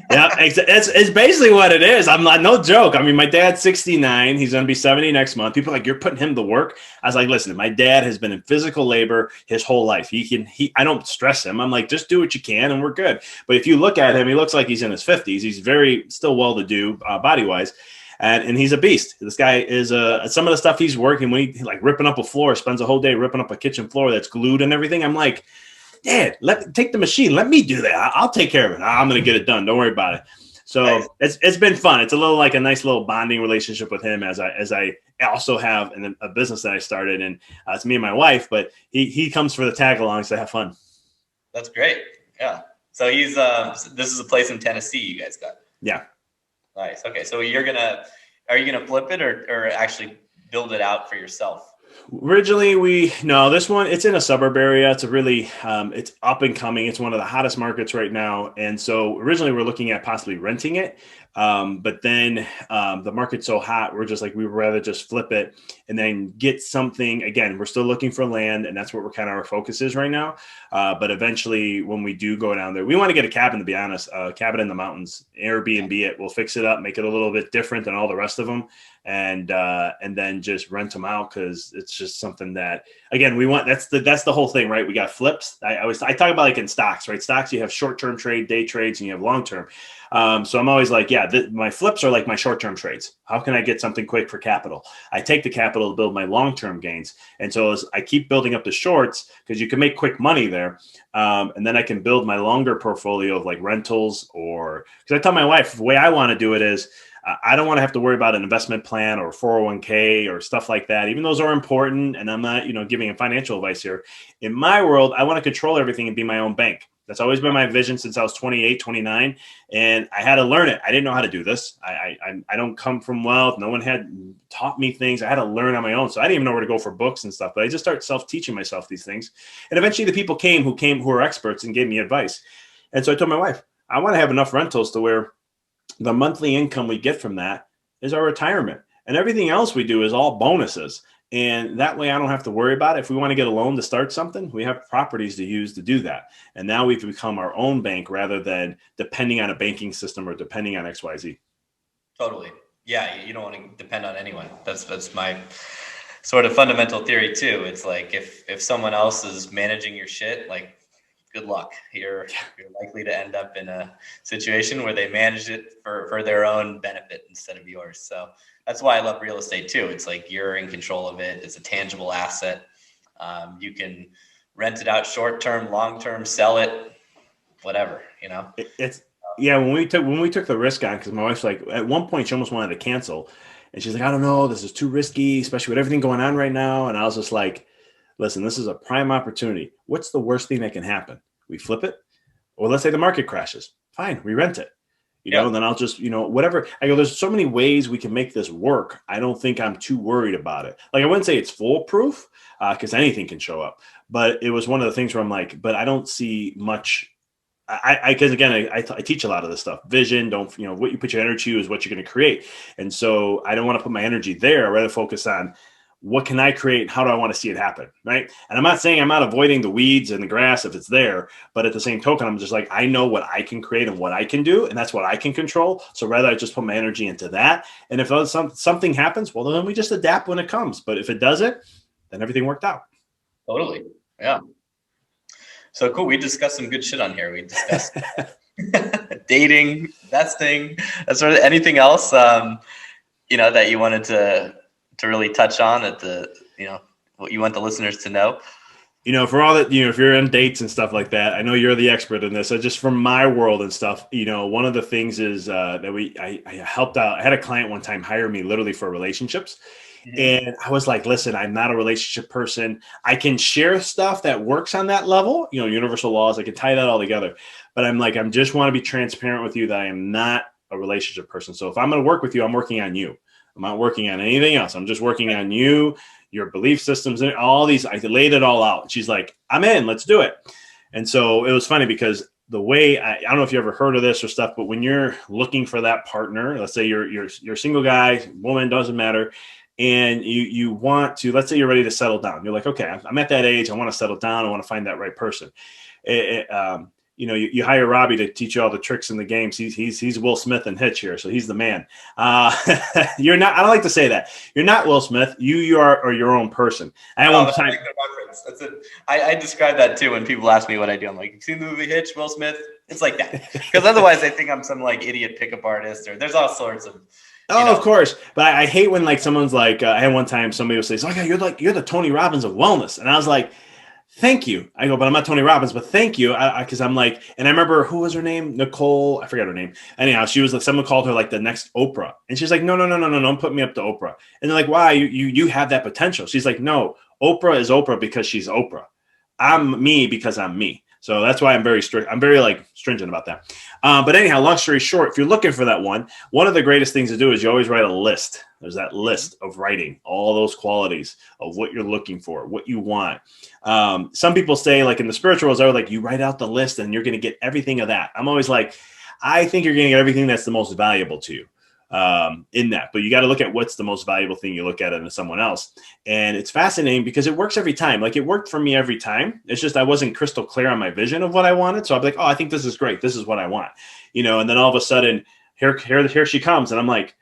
Yeah, it's basically what it is. I'm not, no joke. I mean, my dad's 69. He's going to be 70 next month. People are like, you're putting him to work. I was like, listen, my dad has been in physical labor his whole life. I don't stress him. I'm like, just do what you can and we're good. But if you look at him, he looks like he's in his 50s. He's still well-to-do body wise. And he's a beast. This guy is some of the stuff he's working when he like ripping up a floor, spends a whole day ripping up a kitchen floor that's glued and everything. I'm like, Dad, take the machine. Let me do that. I'll take care of it. I'm going to get it done. Don't worry about it. So it's been fun. It's a little like a nice little bonding relationship with him, as I also have a business that I started, and it's me and my wife, but he comes for the tag alongs to have fun. That's great. Yeah. So he's this is a place in Tennessee you guys got. Yeah. Nice. Okay. So are you gonna flip it or actually build it out for yourself? Originally, this one, it's in a suburb area. It's a really, it's up and coming. It's one of the hottest markets right now. And so originally we're looking at possibly renting it. But then the market's so hot, we're just like, we would rather just flip it and then get something. Again, we're still looking for land, and that's what our focus is right now. But eventually when we do go down there, we want to get a cabin, to be honest, a cabin in the mountains, Airbnb it. We'll fix it up, make it a little bit different than all the rest of them. And then just rent them out, because it's just something that, again, we want. That's the whole thing, right? We got flips. I talk about like in stocks, right? Stocks, you have short-term trade, day trades, and you have long-term. So I'm always like, my flips are like my short-term trades. How can I get something quick for capital? I take the capital to build my long-term gains. And so as I keep building up the shorts, because you can make quick money there. And then I can build my longer portfolio of like rentals, because I tell my wife, the way I want to do it is, I don't want to have to worry about an investment plan or 401k or stuff like that. Even those are important. And I'm not, giving financial advice here. In my world, I want to control everything and be my own bank. That's always been my vision since I was 28, 29. And I had to learn it. I didn't know how to do this. I don't come from wealth. No one had taught me things. I had to learn on my own. So I didn't even know where to go for books and stuff. But I just started self-teaching myself these things. And eventually the people who are experts and gave me advice. And so I told my wife, I want to have enough rentals to where the monthly income we get from that is our retirement, and everything else we do is all bonuses. And that way I don't have to worry about it. If we want to get a loan to start something, we have properties to use to do that. And now we've become our own bank rather than depending on a banking system or depending on XYZ. Totally. Yeah. You don't want to depend on anyone. That's my sort of fundamental theory too. It's like, if someone else is managing your shit, like, good luck. You're likely to end up in a situation where they manage it for their own benefit instead of yours. So that's why I love real estate too. It's like you're in control of it. It's a tangible asset. You can rent it out short-term, long-term, sell it, whatever, When we took the risk on, because my wife's like, at one point she almost wanted to cancel, and she's like, I don't know, this is too risky, especially with everything going on right now. And I was just like, listen, this is a prime opportunity. What's the worst thing that can happen? We flip it, or let's say the market crashes. Fine, we rent it. And then I'll just, whatever. I go, there's so many ways we can make this work. I don't think I'm too worried about it. Like, I wouldn't say it's foolproof, because anything can show up. But it was one of the things where I'm like, but I don't see much. Because again, I teach a lot of this stuff. Vision, what you put your energy to is what you're going to create. And so I don't want to put my energy there. I'd rather focus on what can I create? How do I want to see it happen? Right. And I'm not saying I'm not avoiding the weeds and the grass if it's there, but at the same token, I'm just like, I know what I can create and what I can do, and that's what I can control. So rather I just put my energy into that. And if something happens, well, then we just adapt when it comes. But if it doesn't, then everything worked out. Totally. Yeah. So cool. We discussed some good shit on here. We discussed dating, investing, that sort of anything else, that you wanted to really touch on what you want the listeners to know. For all that, if you're in dates and stuff like that, I know you're the expert in this. So just from my world and stuff, one of the things is that I helped out. I had a client one time hire me literally for relationships. And I was like, listen, I'm not a relationship person. I can share stuff that works on that level, universal laws. I can tie that all together. But I'm like, I just want to be transparent with you that I am not a relationship person. So if I'm going to work with you, I'm working on you. I'm not working on anything else. I'm just working on you, your belief systems, and all these. I laid it all out. She's like, I'm in. Let's do it. And so it was funny because the way I don't know if you ever heard of this or stuff, but when you're looking for that partner, let's say you're a single guy, woman, doesn't matter. And you want to, let's say you're ready to settle down. You're like, okay, I'm at that age. I want to settle down. I want to find that right person. You hire Robbie to teach you all the tricks in the games. He's Will Smith and Hitch here. So he's the man. You're not, I don't like to say that. You're not Will Smith. You are your own person. That's it. I describe that too. When people ask me what I do, I'm like, you seen the movie Hitch, Will Smith? It's like that. Because otherwise they think I'm some like idiot pickup artist, or there's all sorts of, of course. But I hate when like someone's like, I had one time somebody would say, oh, yeah, you're the Tony Robbins of wellness. And I was like, thank you. I go, but I'm not Tony Robbins, but thank you. Because I'm like, and I remember, who was her name? Nicole. I forgot her name. Anyhow, she was like, someone called her like the next Oprah. And she's like, no, don't put me up to Oprah. And they're like, why? You have that potential. She's like, no, Oprah is Oprah because she's Oprah. I'm me because I'm me. So that's why I'm very strict. I'm very like stringent about that. But anyhow, long story short, if you're looking for that one of the greatest things to do is you always write a list. There's that list of writing all those qualities of what you're looking for, what you want. Some people say like in the spiritual world, like you write out the list and you're going to get everything of that. I'm always like, I think you're going to get everything that's the most valuable to you in that. But you got to look at what's the most valuable thing you look at in someone else. And it's fascinating because it works every time. Like it worked for me every time. It's just I wasn't crystal clear on my vision of what I wanted. So I'd be like, oh, I think this is great. This is what I want. And then all of a sudden, here she comes. And I'm like,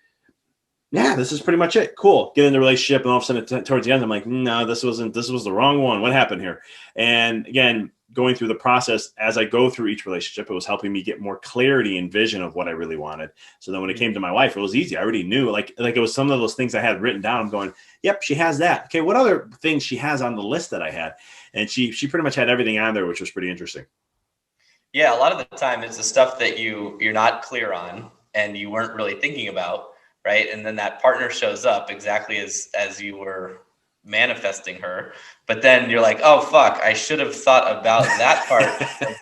yeah, this is pretty much it. Cool. Get in the relationship. And all of a sudden towards the end, I'm like, no, this was the wrong one. What happened here? And again, going through the process as I go through each relationship, it was helping me get more clarity and vision of what I really wanted. So then when it came to my wife, it was easy. I already knew like it was some of those things I had written down. I'm going, yep, she has that. Okay. What other things she has on the list that I had? And she pretty much had everything on there, which was pretty interesting. Yeah. A lot of the time it's the stuff that you're not clear on and you weren't really thinking about. Right. And then that partner shows up exactly as you were manifesting her. But then you're like, oh, fuck, I should have thought about that part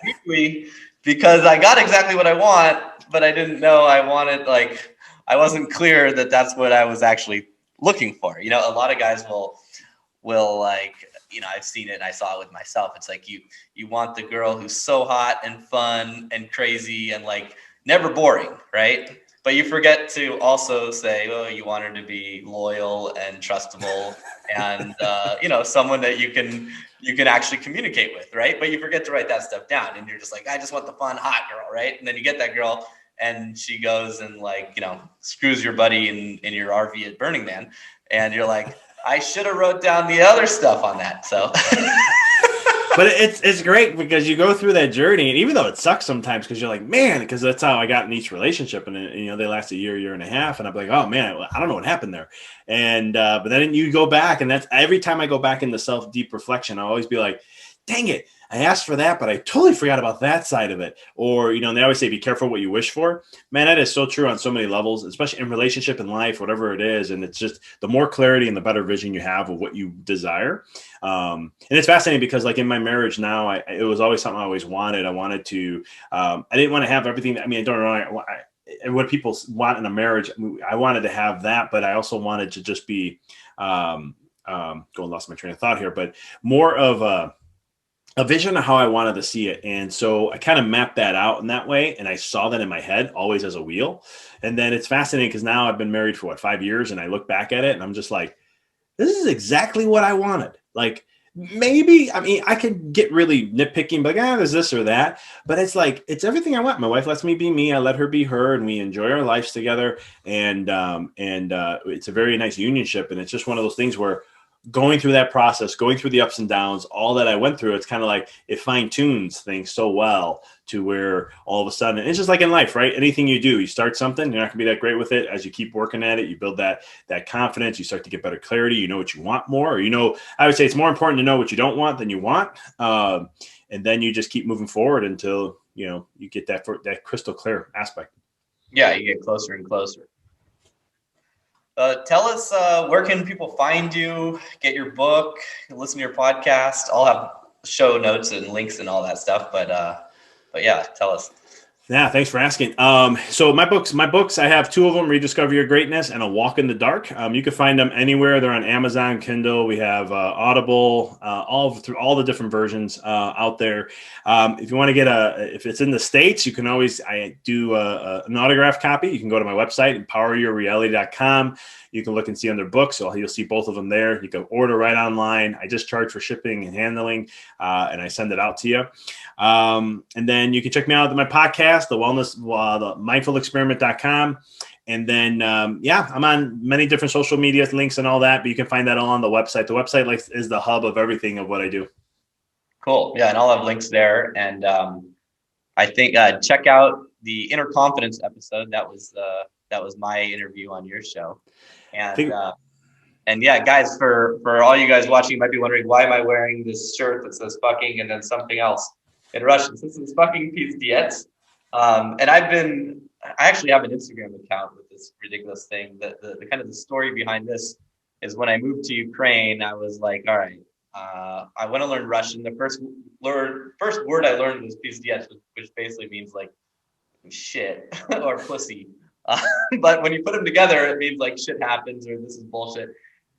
deeply because I got exactly what I want, but I didn't know I wanted, like, I wasn't clear that that's what I was actually looking for. A lot of guys will like, I've seen it and I saw it with myself. It's like you want the girl who's so hot and fun and crazy and like never boring. Right. But you forget to also say, oh, you want her to be loyal and trustable and, someone that you can actually communicate with, right? But you forget to write that stuff down. And you're just like, I just want the fun, hot girl, right? And then you get that girl and she goes and like, screws your buddy in your RV at Burning Man. And you're like, I should have wrote down the other stuff on that. So... But it's great because you go through that journey, and even though it sucks sometimes, because you're like, man, because that's how I got in each relationship, and they last a year and a half, and I'm like, oh man, I don't know what happened there, and but then you go back, and that's every time I go back into deep reflection, I'll always be like, dang it, I asked for that, but I totally forgot about that side of it. Or, and they always say, be careful what you wish for. Man, that is so true on so many levels, especially in relationship and life, whatever it is. And it's just the more clarity and the better vision you have of what you desire. And it's fascinating because like in my marriage now, it was always something I always wanted. I wanted to, I didn't want to have everything. I don't know what people want in a marriage. I wanted to have that, but I also wanted to just be, lost my train of thought here, but more of a vision of how I wanted to see it. And so I kind of mapped that out in that way. And I saw that in my head always as a wheel. And then it's fascinating because now I've been married for 5 years and I look back at it and I'm just like, this is exactly what I wanted. Like, maybe, I mean, I could get really nitpicking, but there's this or that, but it's like, it's everything I want. My wife lets me be me. I let her be her, and we enjoy our lives together. And it's a very nice unionship. And it's just one of those things where going through that process, going through the ups and downs, all that I went through, it's kind of like it fine tunes things so well to where all of a sudden, it's just like in life, right? Anything you do, you start something, you're not gonna be that great with it. As you keep working at it, you build that confidence, you start to get better clarity, you know what you want more, or, I would say it's more important to know what you don't want than you want. And then you just keep moving forward until, you get that crystal clear aspect. Yeah, you get closer and closer. Tell us, where can people find you, get your book, listen to your podcast? I'll have show notes and links and all that stuff, but yeah, tell us. Yeah, thanks for asking. So my books, I have two of them: Rediscover Your Greatness and A Walk in the Dark. You can find them anywhere. They're on Amazon, Kindle. We have Audible, through all the different versions out there. If you want to get if it's in the States, you can I do an autographed copy. You can go to my website, empoweryourreality.com. You can look and see under books. So you'll see both of them there. You can order right online. I just charge for shipping and handling, and I send it out to you. And then you can check me out at my podcast, the mindfulexperiment.com. And then, I'm on many different social media links and all that, but you can find that all on the website. The website is the hub of everything of what I do. Cool. Yeah. And I'll have links there. And I think check out the Inner Confidence episode. That was my interview on your show. And yeah, guys, for all you guys watching, you might be wondering, why am I wearing this shirt that says fucking and then something else in Russian? This is fucking pizdiets. And I actually have an Instagram account with this ridiculous thing. The kind of the story behind this is when I moved to Ukraine, I was like, all right, I want to learn Russian. The first word I learned was pizdiets, which basically means like shit or pussy. But when you put them together, it means like shit happens or this is bullshit.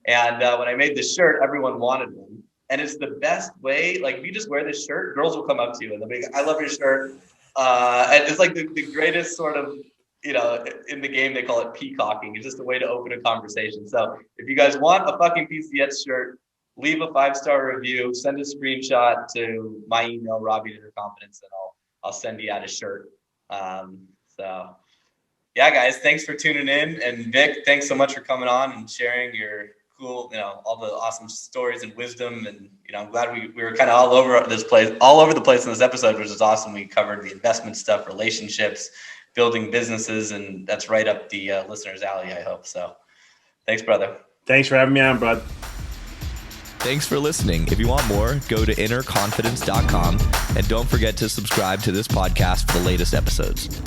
And when I made this shirt, everyone wanted one. And it's the best way. Like, if you just wear this shirt, girls will come up to you and they'll be like, I love your shirt. And it's like the greatest sort of, in the game, they call it peacocking. It's just a way to open a conversation. So if you guys want a fucking PCS shirt, leave a 5-star review, send a screenshot to my email, Robbie@InnerConfidence, and I'll send you out a shirt. So yeah, guys, thanks for tuning in. And Vic, thanks so much for coming on and sharing your cool, all the awesome stories and wisdom. And, I'm glad we were kind of all over the place in this episode, which is awesome. We covered the investment stuff, relationships, building businesses, and that's right up the listener's alley, I hope. So thanks, brother. Thanks for having me on, bud. Thanks for listening. If you want more, go to innerconfidence.com and don't forget to subscribe to this podcast for the latest episodes.